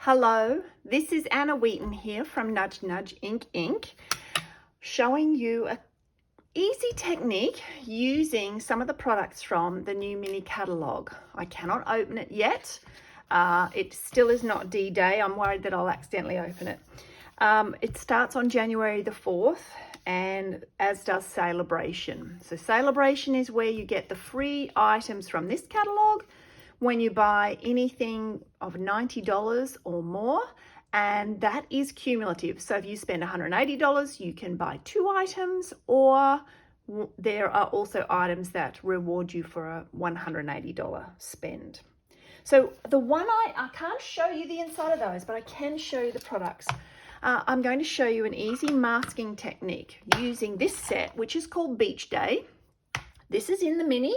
Hello, this is Anna Wheaton here from Nudge Nudge Ink, showing you an easy technique using some of the products from the new mini catalogue. I cannot open it yet. It still is not D-Day. I'm worried that I'll accidentally open it. It starts on January the 4th, and as does Celebration. So Celebration is where you get the free items from this catalogue when you buy anything of $90 or more, and that is cumulative. So if you spend $180, you can buy 2 items, or there are also items that reward you for a $180 spend. So the one I can't show you the inside of those, but I can show you the products. I'm going to show you an easy masking technique using this set, which is called Beach Day. This is in the mini.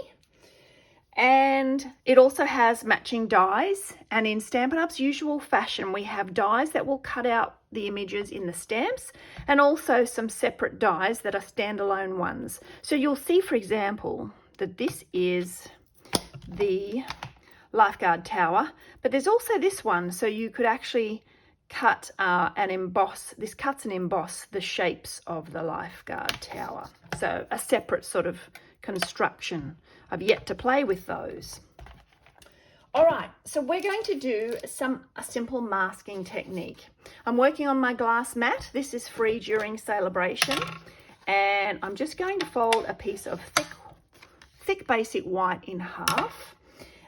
And it also has matching dies, and in Stampin' Up's usual fashion, we have dies that will cut out the images in the stamps, and also some separate dies that are standalone ones. So you'll see, for example, that this is the lifeguard tower, but there's also this one, so you could actually cut and emboss. This cuts and emboss the shapes of the lifeguard tower. So a separate sort of construction. I've yet to play with those. All right, so we're going to do a simple masking technique. I'm working on my glass mat. This is free during Celebration, and I'm just going to fold a piece of thick basic white in half,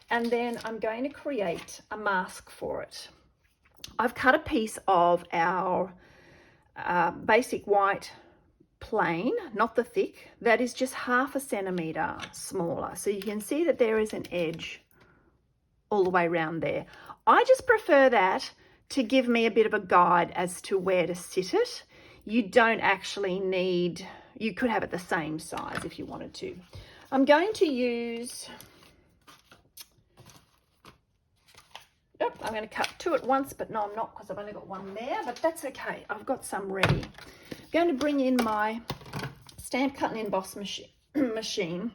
and then I'm going to create a mask for it. I've cut a piece of our basic white plain, not the thick, that is just 1/2 centimeter smaller. So you can see that there is an edge all the way around there. I just prefer that to give me a bit of a guide as to where to sit it. You don't actually need, you could have it the same size if you wanted to. I'm going to use, I'm going to cut 2 at once, but no, I'm not, because I've only got 1 there, but that's okay. I've got some ready. I'm going to bring in my stamp cut and emboss machine,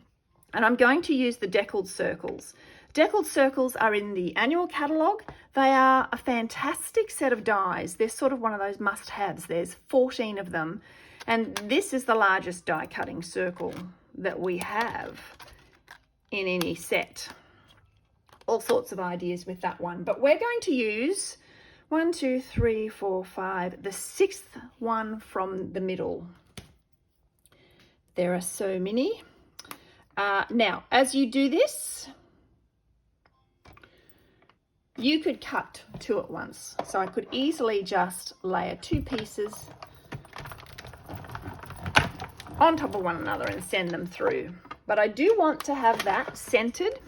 and I'm going to use the Deckled Circles. Deckled Circles are in the annual catalogue. They are a fantastic set of dies. They're sort of one of those must-haves. There's 14 of them, and this is the largest die cutting circle that we have in any set. All sorts of ideas with that one, but we're going to use 1, 2, 3, 4, 5, the 6th one from the middle. There are so many. Now, as you do this, you could cut 2 at once. So I could easily just layer 2 pieces on top of one another and send them through. But I do want to have that centered.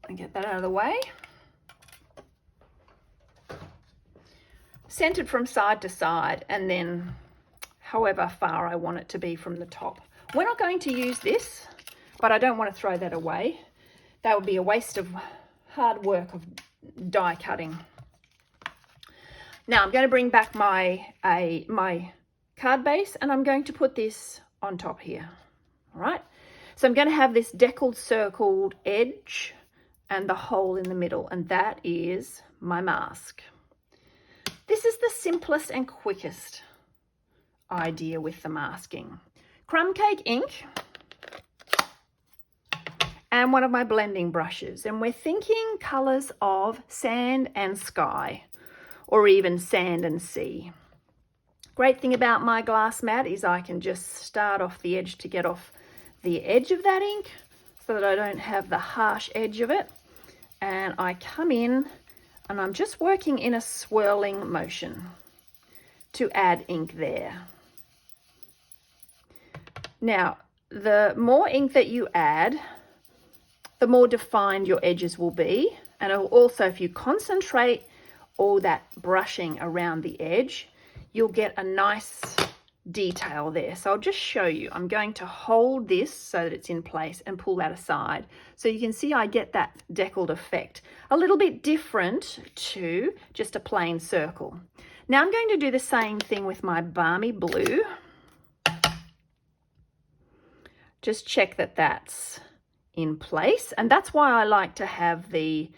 And get that out of the way. Centered from side to side, and then however far I want it to be from the top. We're not going to use this, but I don't want to throw that away. That would be a waste of hard work of die cutting. Now I'm going to bring back my card base, and I'm going to put this on top here. All right, so I'm going to have this deckled circled edge and the hole in the middle, and that is my mask. This is the simplest and quickest idea with the masking. Crumb cake ink and one of my blending brushes, and we're thinking colors of sand and sky, or even sand and sea. Great thing about my glass mat is I can just start off the edge to get off the edge of that ink so that I don't have the harsh edge of it. And I come in and I'm just working in a swirling motion to add ink there. Now, the more ink that you add, the more defined your edges will be. And also, if you concentrate all that brushing around the edge, you'll get a nice detail there. So I'll just show you. I'm going to hold this so that it's in place and pull that aside. So you can see I get that deckled effect. A little bit different to just a plain circle. Now I'm going to do the same thing with my balmy blue. Just check that that's in place. And that's why I like to have the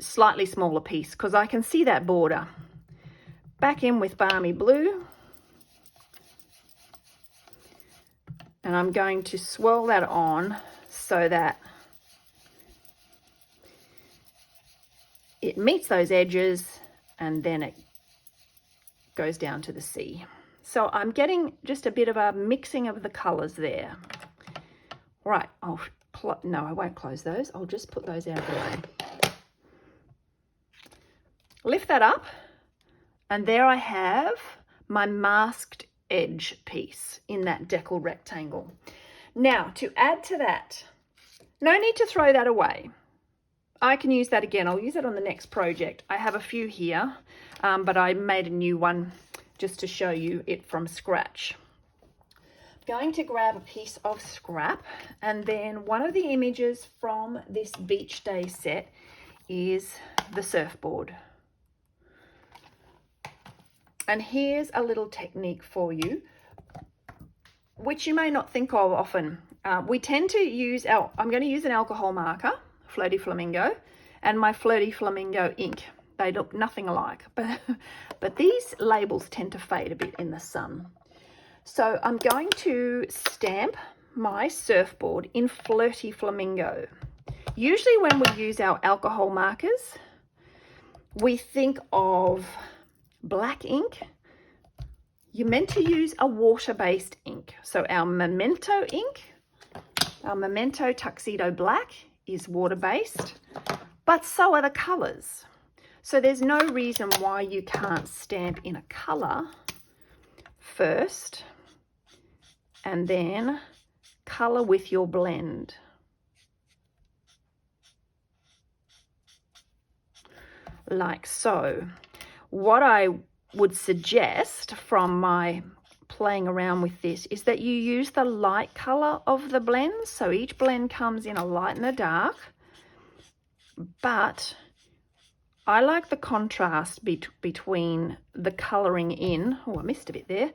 slightly smaller piece because I can see that border. Back in with Balmy Blue. And I'm going to swirl that on so that it meets those edges and then it goes down to the C. So I'm getting just a bit of a mixing of the colors there. Right, no, I won't close those. I'll just put those out of the way. Lift that up, and there I have my masked edge piece in that deckled rectangle. Now, to add to that, no need to throw that away. I can use that again. I'll use it on the next project. I have a few here, but I made a new one just to show you it from scratch. I'm going to grab a piece of scrap, and then one of the images from this beach day set is the surfboard. And here's a little technique for you, which you may not think of often. We tend to use I'm going to use an alcohol marker, Flirty Flamingo, and my Flirty Flamingo ink. They look nothing alike, but these labels tend to fade a bit in the sun. So I'm going to stamp my surfboard in Flirty Flamingo. Usually when we use our alcohol markers, we think of black ink. You're meant to use a water-based ink. So our Memento ink, our Memento Tuxedo Black is water-based, but so are the colors. So there's no reason why you can't stamp in a color first and then color with your blend. Like so. What I would suggest from my playing around with this is that you use the light color of the blends. So each blend comes in a light and a dark, but I like the contrast between the colouring in, oh, I missed a bit there,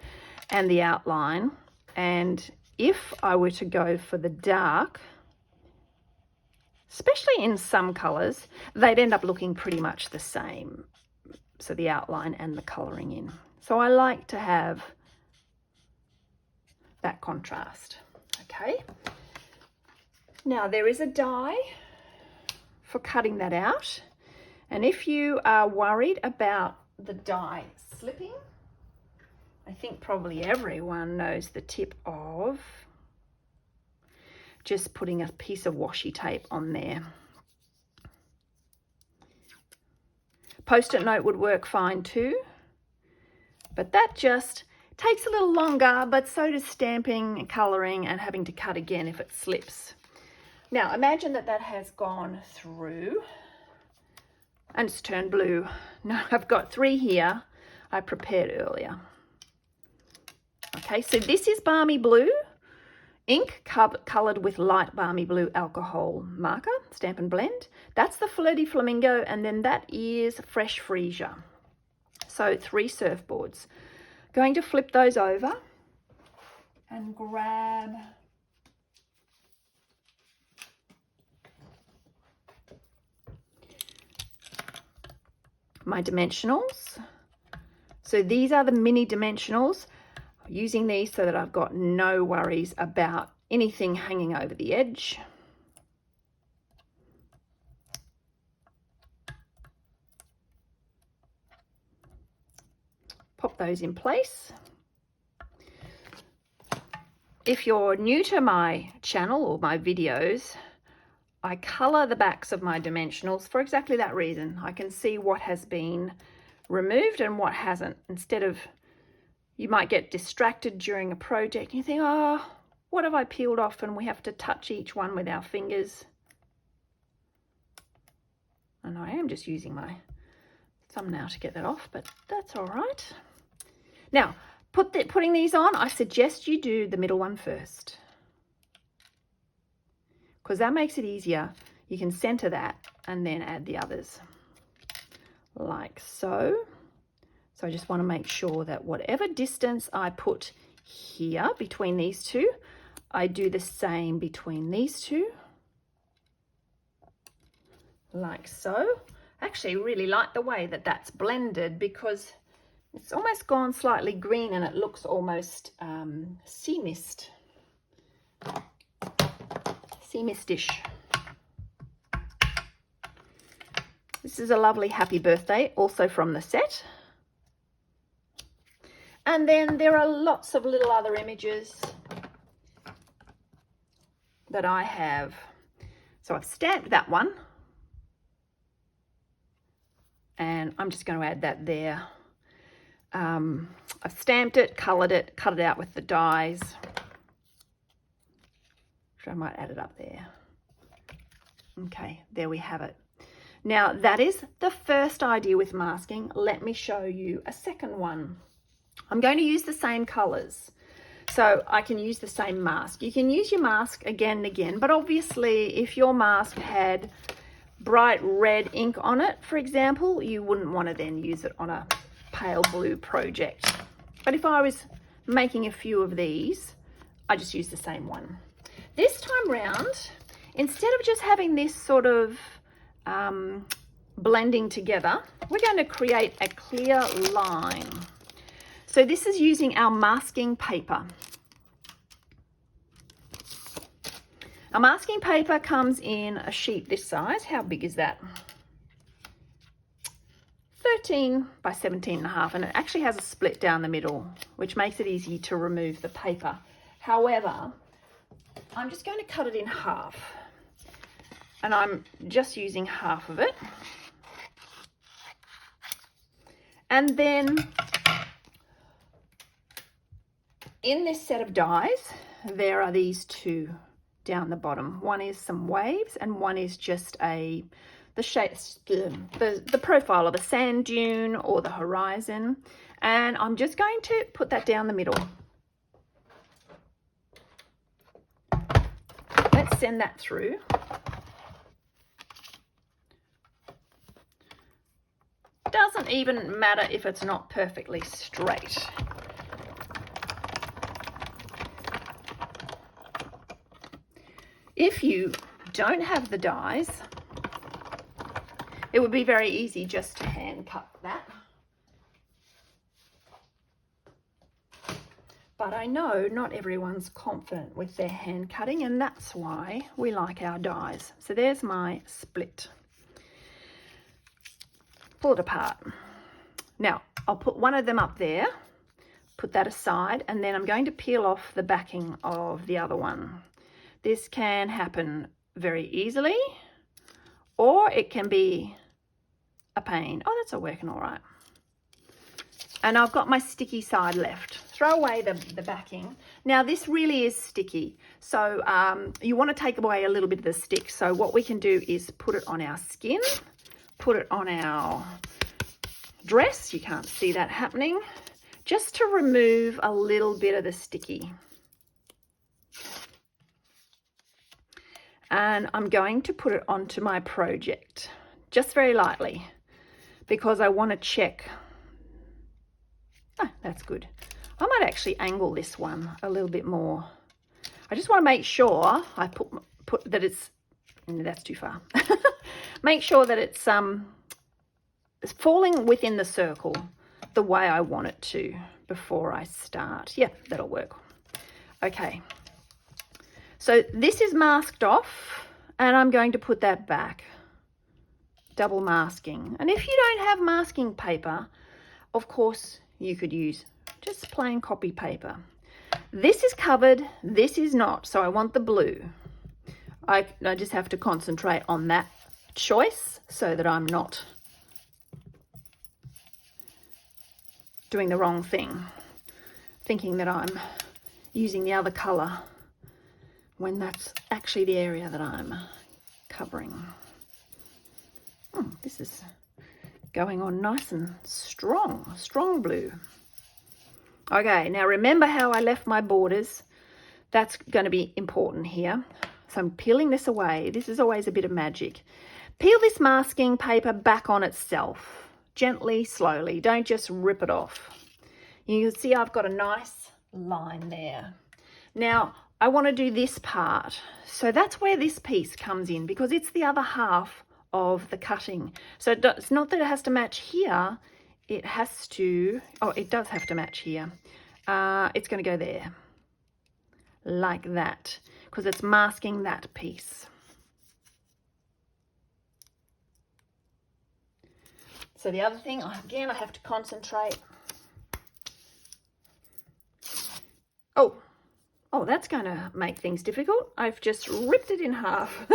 and the outline. And if I were to go for the dark, especially in some colours, they'd end up looking pretty much the same. So the outline and the colouring in. So I like to have that contrast. Okay. Now there is a die for cutting that out. And if you are worried about the die slipping, I think probably everyone knows the tip of just putting a piece of washi tape on there. Post-it note would work fine too, but that just takes a little longer, but so does stamping and colouring and having to cut again if it slips. Now imagine that that has gone through and it's turned blue. Now I've got 3 here I prepared earlier. Okay, so this is Balmy Blue ink coloured with light Balmy Blue alcohol marker, Stampin' Blend. That's the Flirty Flamingo, and then that is Fresh Freesia. So 3 surfboards. Going to flip those over and grab my dimensionals. So these are the mini dimensionals. I'm using these so that I've got no worries about anything hanging over the edge. Pop those in place. If you're new to my channel or my videos, I colour the backs of my dimensionals for exactly that reason. I can see what has been removed and what hasn't. Instead of, you might get distracted during a project and you think, oh, what have I peeled off, and we have to touch each one with our fingers. And I am just using my thumb now to get that off, but that's all right. Now, putting these on, I suggest you do the middle one first, because that makes it easier. You can center that and then add the others like so. So I just want to make sure that whatever distance I put here between these two, I do the same between these two, like so. actually really like the way that that's blended because it's almost gone slightly green and it looks almost sea mist. Sea mistish. This is a lovely happy birthday, also from the set. And then there are lots of little other images that I have. So I've stamped that one. And I'm just going to add that there. I've stamped it, coloured it, cut it out with the dies. So I might add it up there. Okay, there we have it. Now that is the first idea with masking. Let me show you a second one. I'm going to use the same colours. So I can use the same mask. You can use your mask again and again, but obviously if your mask had bright red ink on it, for example, you wouldn't want to then use it on a pale blue project. But if I was making a few of these, I just use the same one. This time round, instead of just having this sort of blending together, we're going to create a clear line. So this is using our masking paper. Our masking paper comes in a sheet this size. How big is that? 13 by 17.5, and it actually has a split down the middle, which makes it easy to remove the paper. However, I'm just going to cut it in half, and I'm just using half of it. And then in this set of dies, there are these two down the bottom. One is some waves and one is just the profile of a sand dune or the horizon. And I'm just going to put that down the middle. Let's send that through. Doesn't even matter if it's not perfectly straight. If you don't have the dies, it would be very easy just to hand cut that. But I know not everyone's confident with their hand cutting, and that's why we like our dies. So there's my split. Pull it apart. Now, I'll put one of them up there, put that aside, and then I'm going to peel off the backing of the other one. This can happen very easily, or it can be a pain. Oh, that's all working all right. And I've got my sticky side left. Throw away the backing. Now, this really is sticky, so you want to take away a little bit of the stick. So what we can do is put it on our skin, put it on our dress. You can't see that happening. Just to remove a little bit of the sticky. And I'm going to put it onto my project, just very lightly, because I want to check. Oh, that's good. I might actually angle this one a little bit more. I just want to make sure I put that it's, that's too far. Make sure that it's falling within the circle the way I want it to before I start. Yeah, that'll work. Okay. So this is masked off, and I'm going to put that back. Double masking. And if you don't have masking paper, of course, you could use just plain copy paper. This is covered, this is not, so I want the blue. I just have to concentrate on that choice so that I'm not doing the wrong thing, thinking that I'm using the other colour when that's actually the area that I'm covering. This is going on nice and strong blue. Okay, now remember how I left my borders. That's going to be important here. So I'm peeling this away. This is always a bit of magic. Peel this masking paper back on itself, gently, slowly. Don't just rip it off. You can see I've got a nice line there. Now, I want to do this part. So that's where this piece comes in, because it's the other half of the cutting. So it's not that it has to match here, it has to, oh, it does have to match here. It's going to go there, like that, because it's masking that piece. So the other thing, again, I have to concentrate. Oh, that's going to make things difficult. I've just ripped it in half.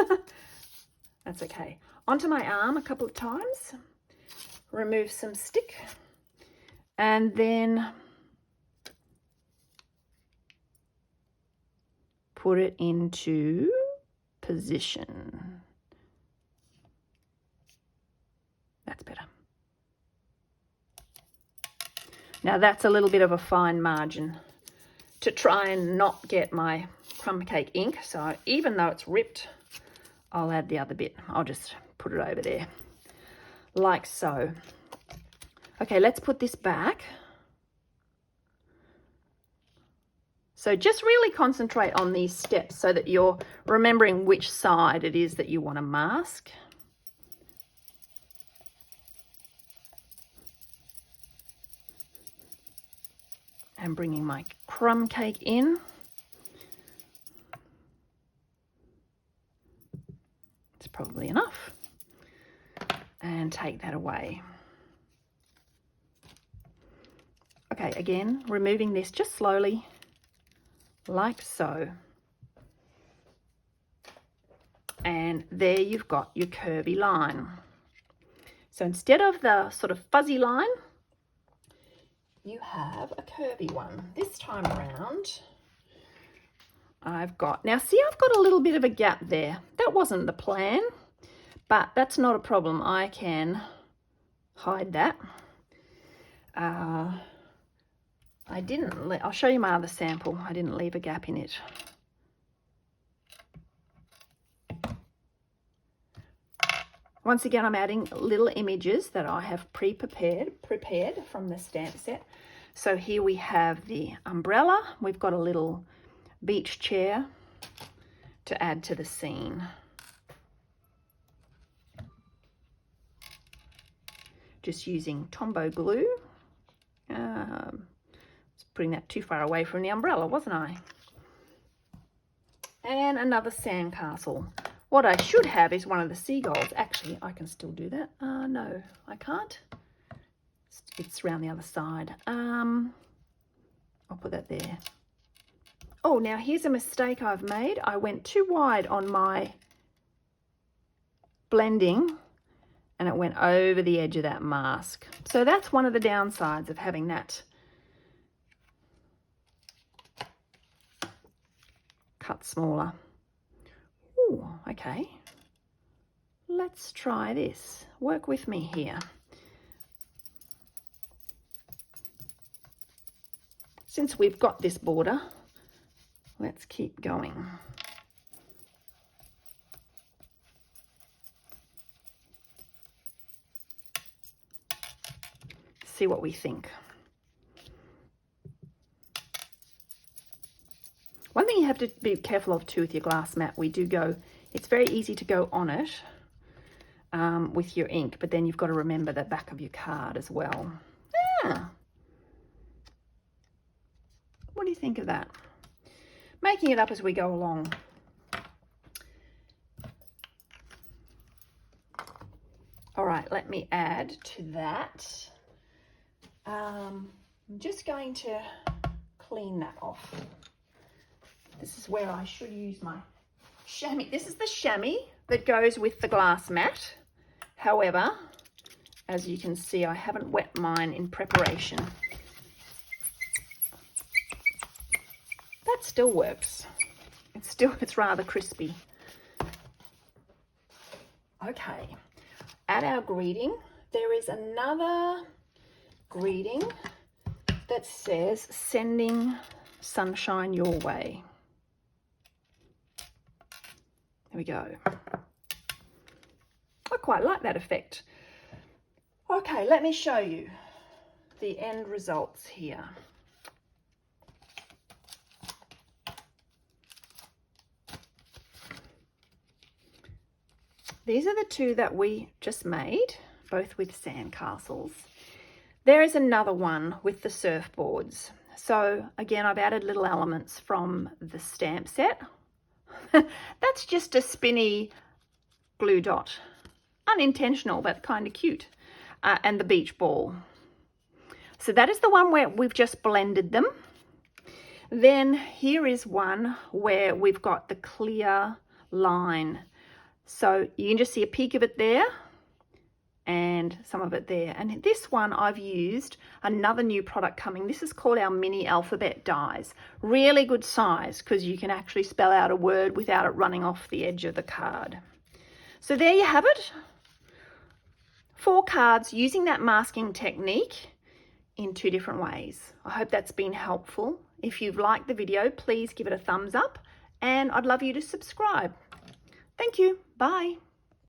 That's okay. Onto my arm a couple of times. Remove some stick. And then put it into position. That's better. Now that's a little bit of a fine margin to try and not get my crumb cake ink. So even though it's ripped, I'll add the other bit. I'll just put it over there, like so. Okay, let's put this back. So just really concentrate on these steps so that you're remembering which side it is that you want to mask. And bringing my crumb cake in. It's probably enough. And take that away. Okay, again, removing this just slowly, like so. And there you've got your curvy line. So instead of the sort of fuzzy line, you have a curvy one. This time around, I've got, now see, I've got a little bit of a gap there. That wasn't the plan, but that's not a problem. I can hide that. I'll show you my other sample. I didn't leave a gap in it. Once again, I'm adding little images that I have prepared from the stamp set. So here we have the umbrella. We've got a little beach chair to add to the scene. Just using Tombow glue. Putting that too far away from the umbrella, wasn't I? And another sandcastle. What I should have is one of the seagulls. Actually, I can still do that. No, I can't. It's around the other side. I'll put that there. Oh, now here's a mistake I've made. I went too wide on my blending and it went over the edge of that mask. So that's one of the downsides of having that cut smaller. Ooh, okay. Let's try this. Work with me here. Since we've got this border, let's keep going. See what we think. One thing you have to be careful of too with your glass mat, it's very easy to go on it with your ink, but then you've got to remember the back of your card as well. What do you think of that? Making it up as we go along. All right, let me add to that. I'm just going to clean that off. This is where I should use my chamois. This is the chamois that goes with the glass mat. However, as you can see, I haven't wet mine in preparation. That still works. It's rather crispy. Okay, at our greeting, there is another greeting that says, sending sunshine your way. There we go. I quite like that effect. Okay, let me show you the end results here. these are the two that we just made, both with sandcastles. There is another one with the surfboards. So again, I've added little elements from the stamp set. That's just a spinny glue dot. Unintentional, but kind of cute. And the beach ball. So that is the one where we've just blended them. Then here is one where we've got the clear line. So you can just see a peek of it there and some of it there. And this one I've used another new product coming. This is called our mini alphabet dies. Really good size because you can actually spell out a word without it running off the edge of the card. So there you have it. 4 cards using that masking technique in 2 different ways. I hope that's been helpful. If you've liked the video, please give it a thumbs up and I'd love you to subscribe. Thank you. Bye.